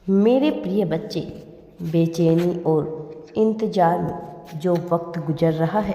मेरे प्रिय बच्चे, बेचैनी और इंतजार में जो वक्त गुजर रहा है,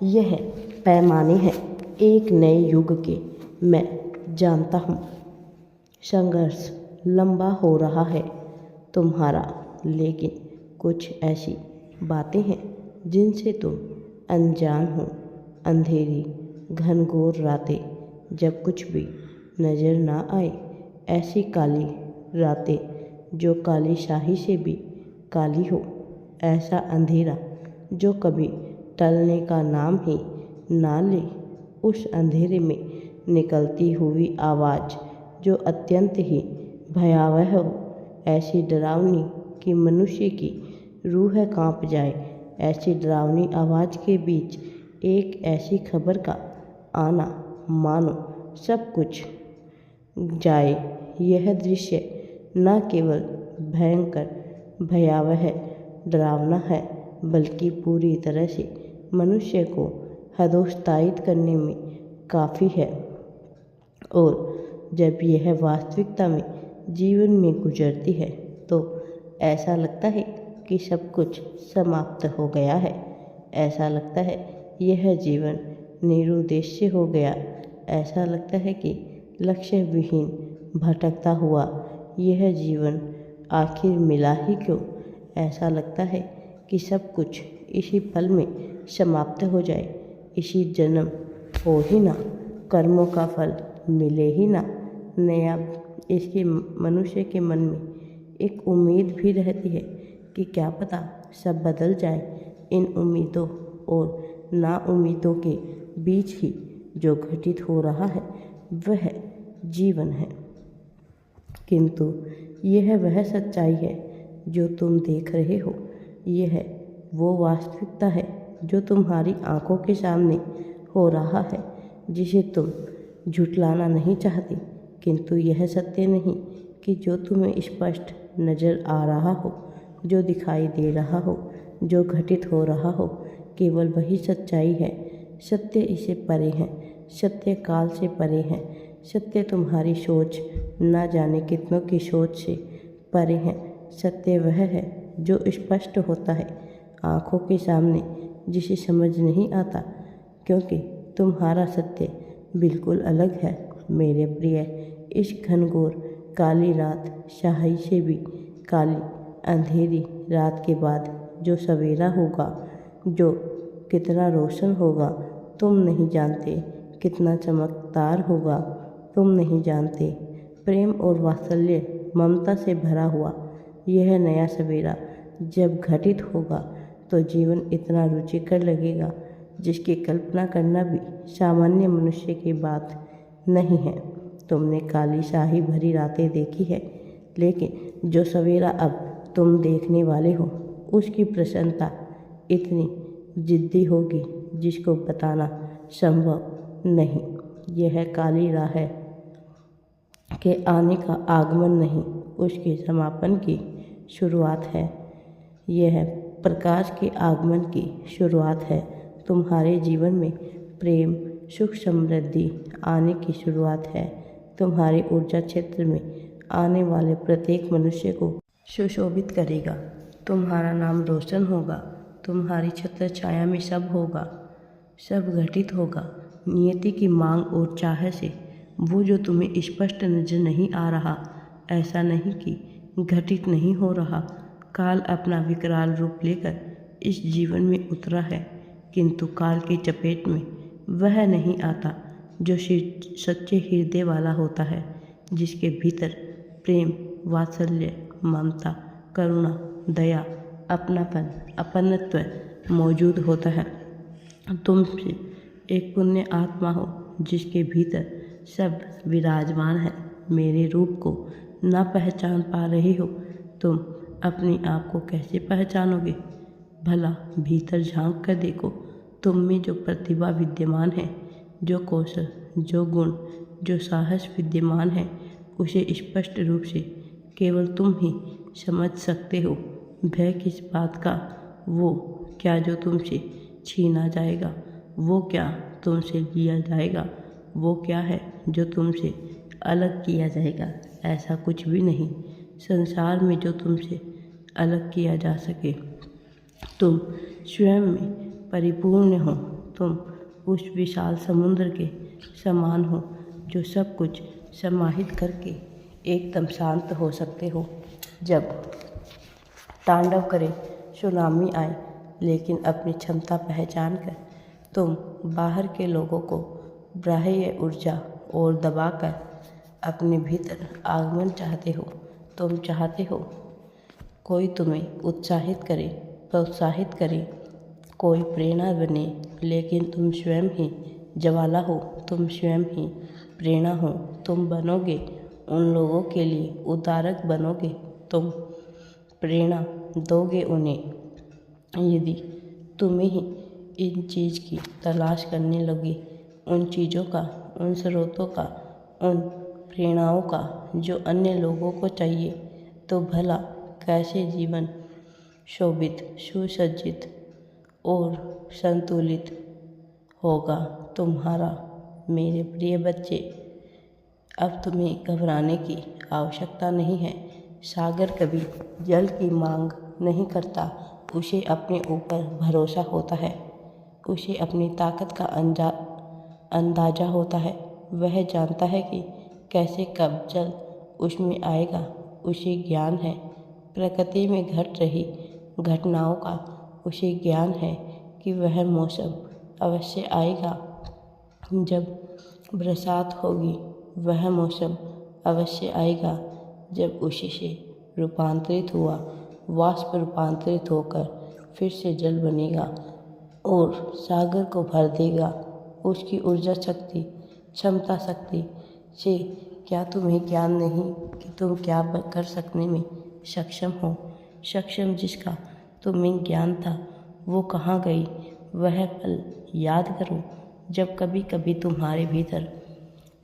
यह पैमाने हैं एक नए युग के। मैं जानता हूँ संघर्ष लंबा हो रहा है तुम्हारा, लेकिन कुछ ऐसी बातें हैं जिनसे तुम अनजान हो। अंधेरी घनघोर रातें, जब कुछ भी नजर ना आए, ऐसी काली रातें जो काली शाही से भी काली हो। ऐसा अंधेरा जो कभी टलने का नाम ही ना ले। उस अंधेरे में निकलती हुई आवाज़ जो अत्यंत ही भयावह हो, ऐसी डरावनी कि मनुष्य की रूह कांप जाए। ऐसी डरावनी आवाज़ के बीच एक ऐसी खबर का आना, मानो सब कुछ जाए। यह दृश्य न केवल भयंकर भयावह डरावना है, बल्कि पूरी तरह से मनुष्य को हतोत्साहित करने में काफ़ी है। और जब यह वास्तविकता में जीवन में गुजरती है तो ऐसा लगता है कि सब कुछ समाप्त हो गया है। ऐसा लगता है यह जीवन निरुद्देश्य हो गया। ऐसा लगता है कि लक्ष्य विहीन भटकता हुआ यह जीवन आखिर मिला ही क्यों। ऐसा लगता है कि सब कुछ इसी पल में समाप्त हो जाए, इसी जन्म हो ही ना, कर्मों का फल मिले ही ना। नया इसके मनुष्य के मन में एक उम्मीद भी रहती है कि क्या पता सब बदल जाए। इन उम्मीदों और नाउम्मीदों के बीच ही जो घटित हो रहा है वह जीवन है। किंतु यह वह सच्चाई है जो तुम देख रहे हो। यह वो वास्तविकता है जो तुम्हारी आंखों के सामने हो रहा है, जिसे तुम झुठलाना नहीं चाहती। किंतु यह सत्य नहीं कि जो तुम्हें स्पष्ट नज़र आ रहा हो, जो दिखाई दे रहा हो, जो घटित हो रहा हो, केवल वही सच्चाई है। सत्य इससे परे है, सत्य काल से परे है। सत्य तुम्हारी सोच, न जाने कितनों की सोच से परे है। सत्य वह है जो स्पष्ट होता है आँखों के सामने, जिसे समझ नहीं आता, क्योंकि तुम्हारा सत्य बिल्कुल अलग है। मेरे प्रिय, इस घनघोर काली रात, शाही से भी काली अंधेरी रात के बाद जो सवेरा होगा, जो कितना रोशन होगा तुम नहीं जानते, कितना चमकदार होगा तुम नहीं जानते। प्रेम और वात्सल्य, ममता से भरा हुआ यह नया सवेरा जब घटित होगा तो जीवन इतना रुचिकर लगेगा जिसकी कल्पना करना भी सामान्य मनुष्य की बात नहीं है। तुमने काली शाही भरी रातें देखी है, लेकिन जो सवेरा अब तुम देखने वाले हो उसकी प्रसन्नता इतनी जिद्दी होगी जिसको बताना संभव नहीं। यह काली राह के आने का आगमन नहीं, उसके समापन की शुरुआत है। यह प्रकाश के आगमन की शुरुआत है। तुम्हारे जीवन में प्रेम, सुख, समृद्धि आने की शुरुआत है। तुम्हारे ऊर्जा क्षेत्र में आने वाले प्रत्येक मनुष्य को सुशोभित करेगा। तुम्हारा नाम रोशन होगा। तुम्हारी छत्र छाया में सब होगा, सब घटित होगा नियति की मांग और चाह से। वो जो तुम्हें स्पष्ट नजर नहीं आ रहा, ऐसा नहीं कि घटित नहीं हो रहा। काल अपना विकराल रूप लेकर इस जीवन में उतरा है, किंतु काल की चपेट में वह नहीं आता जो सच्चे हृदय वाला होता है, जिसके भीतर प्रेम, वात्सल्य, ममता, करुणा, दया, अपनापन, अपनत्व मौजूद होता है। तुम से एक पुण्य आत्मा हो जिसके भीतर सब विराजमान है। मेरे रूप को न पहचान पा रहे हो, तुम अपने आप को कैसे पहचानोगे? भला भीतर झांक कर देखो। तुम में जो प्रतिभा विद्यमान है, जो कौशल, जो गुण, जो साहस विद्यमान है, उसे स्पष्ट रूप से केवल तुम ही समझ सकते हो। भय किस बात का? वो क्या जो तुमसे छीना जाएगा? वो क्या तुमसे लिया जाएगा? वो क्या है जो तुमसे अलग किया जाएगा? ऐसा कुछ भी नहीं। संसार में जो तुमसे अलग किया जा सके। तुम स्वयं में परिपूर्ण हो। तुम उस विशाल समुद्र के समान हो जो सब कुछ समाहित करके एकदम शांत हो सकते हो। जब तांडव करे, सुनामी आए, लेकिन अपनी क्षमता पहचान कर तुम बाहर के लोगों को बाह्य ऊर्जा और दबाकर अपने भीतर आगमन चाहते हो। तुम चाहते हो कोई तुम्हें उत्साहित करे, प्रोत्साहित करे, कोई प्रेरणा बने, लेकिन तुम स्वयं ही ज्वाला हो। तुम स्वयं ही प्रेरणा हो। तुम बनोगे उन लोगों के लिए उद्धारक बनोगे। तुम प्रेरणा दोगे उन्हें। यदि तुम्हें ही इन चीज़ की तलाश करने लगे, उन चीज़ों का, उन स्रोतों का, उन प्रेरणाओं का जो अन्य लोगों को चाहिए, तो भला कैसे जीवन शोभित, सुसज्जित और संतुलित होगा तुम्हारा। मेरे प्रिय बच्चे, अब तुम्हें घबराने की आवश्यकता नहीं है। सागर कभी जल की मांग नहीं करता। उसे अपने ऊपर भरोसा होता है। उसे अपनी ताकत का अंदाजा होता है। वह जानता है कि कैसे कब जल उसमें आएगा। उसे ज्ञान है प्रकृति में घट रही घटनाओं का। उसे ज्ञान है कि वह मौसम अवश्य आएगा जब बरसात होगी। वह मौसम अवश्य आएगा जब उसी से रूपांतरित हुआ वाष्प रूपांतरित होकर फिर से जल बनेगा और सागर को भर देगा। उसकी ऊर्जा शक्ति, क्षमता शक्ति से क्या तुम्हें ज्ञान नहीं कि तुम क्या कर सकने में सक्षम हो। सक्षम जिसका तुम्हें ज्ञान था वो कहाँ गई। वह पल याद करो जब कभी कभी तुम्हारे भीतर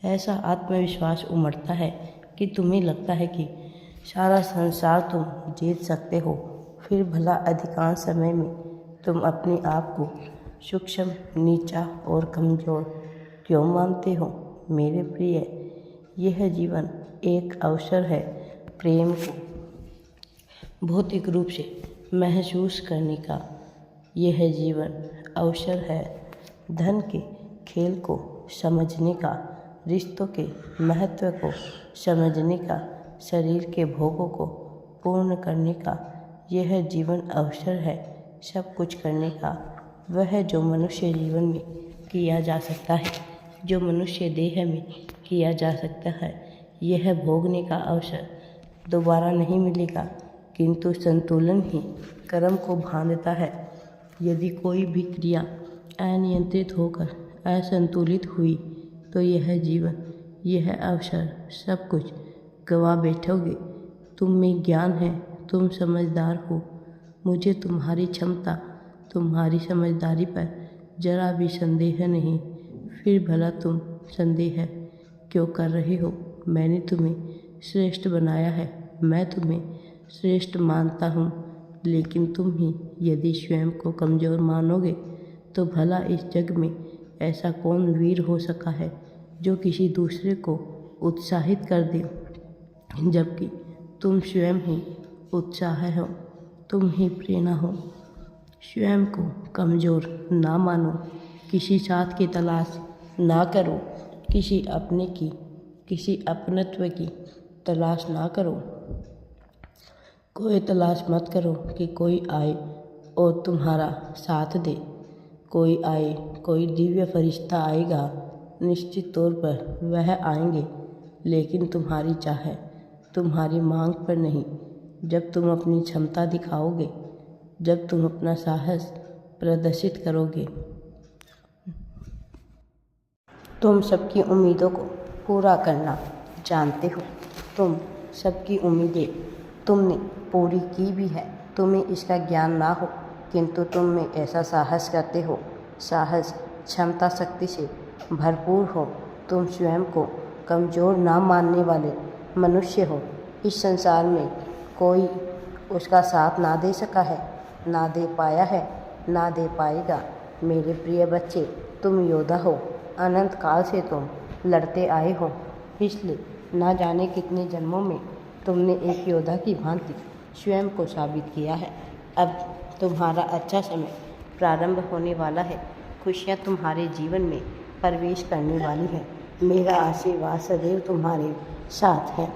ऐसा आत्मविश्वास उमड़ता है कि तुम्हें लगता है कि सारा संसार तुम जीत सकते हो। फिर भला अधिकांश समय में तुम अपने आप को सूक्ष्म, नीचा और कमज़ोर क्यों मानते हो। मेरे प्रिय, यह जीवन एक अवसर है प्रेम को भौतिक रूप से महसूस करने का। यह जीवन अवसर है धन के खेल को समझने का, रिश्तों के महत्व को समझने का, शरीर के भोगों को पूर्ण करने का। यह जीवन अवसर है सब कुछ करने का। वह जो मनुष्य जीवन में किया जा सकता है, जो मनुष्य देह में किया जा सकता है, यह भोगने का अवसर दोबारा नहीं मिलेगा। किंतु संतुलन ही कर्म को बांधता है। यदि कोई भी क्रिया अनियंत्रित होकर असंतुलित हुई तो यह जीवन, यह अवसर सब कुछ गवा बैठोगे। तुम में ज्ञान है, तुम समझदार हो। मुझे तुम्हारी क्षमता, तुम्हारी समझदारी पर जरा भी संदेह नहीं। फिर भला तुम संदेह क्यों कर रहे हो। मैंने तुम्हें श्रेष्ठ बनाया है। मैं तुम्हें श्रेष्ठ मानता हूँ। लेकिन तुम ही यदि स्वयं को कमज़ोर मानोगे तो भला इस जग में ऐसा कौन वीर हो सका है जो किसी दूसरे को उत्साहित कर दे, जबकि तुम स्वयं ही उत्साह हो, तुम ही प्रेरणा हो। स्वयं को कमज़ोर ना मानो। किसी साथ की तलाश ना करो। किसी अपने की, किसी अपनत्व की तलाश ना करो। कोई तलाश मत करो कि कोई आए और तुम्हारा साथ दे। कोई आए, कोई दिव्य फरिश्ता आएगा। निश्चित तौर पर वह आएंगे, लेकिन तुम्हारी चाह, तुम्हारी मांग पर नहीं। जब तुम अपनी क्षमता दिखाओगे, जब तुम अपना साहस प्रदर्शित करोगे, तुम सबकी उम्मीदों को पूरा करना जानते हो। तुम सबकी उम्मीदें तुमने पूरी की भी है। तुम्हें इसका ज्ञान ना हो, किंतु तुम में ऐसा साहस करते हो। साहस क्षमता शक्ति से भरपूर हो। तुम स्वयं को कमज़ोर ना मानने वाले मनुष्य हो। इस संसार में कोई उसका साथ ना दे सका है, ना दे पाया है, ना दे पाएगा। मेरे प्रिय बच्चे, तुम योद्धा हो। अनंत काल से तुम लड़ते आए हो। पिछले ना जाने कितने जन्मों में तुमने एक योद्धा की भांति स्वयं को साबित किया है। अब तुम्हारा अच्छा समय प्रारंभ होने वाला है। खुशियाँ तुम्हारे जीवन में प्रवेश करने वाली है। मेरा आशीर्वाद सदैव तुम्हारे साथ है।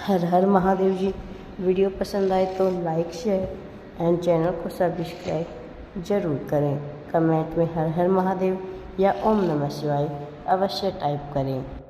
हर हर महादेव जी। वीडियो पसंद आए तो लाइक शेयर एंड चैनल को सब्सक्राइब जरूर करें। कमेंट में हर हर महादेव या ओम नमः शिवाय अवश्य टाइप करें।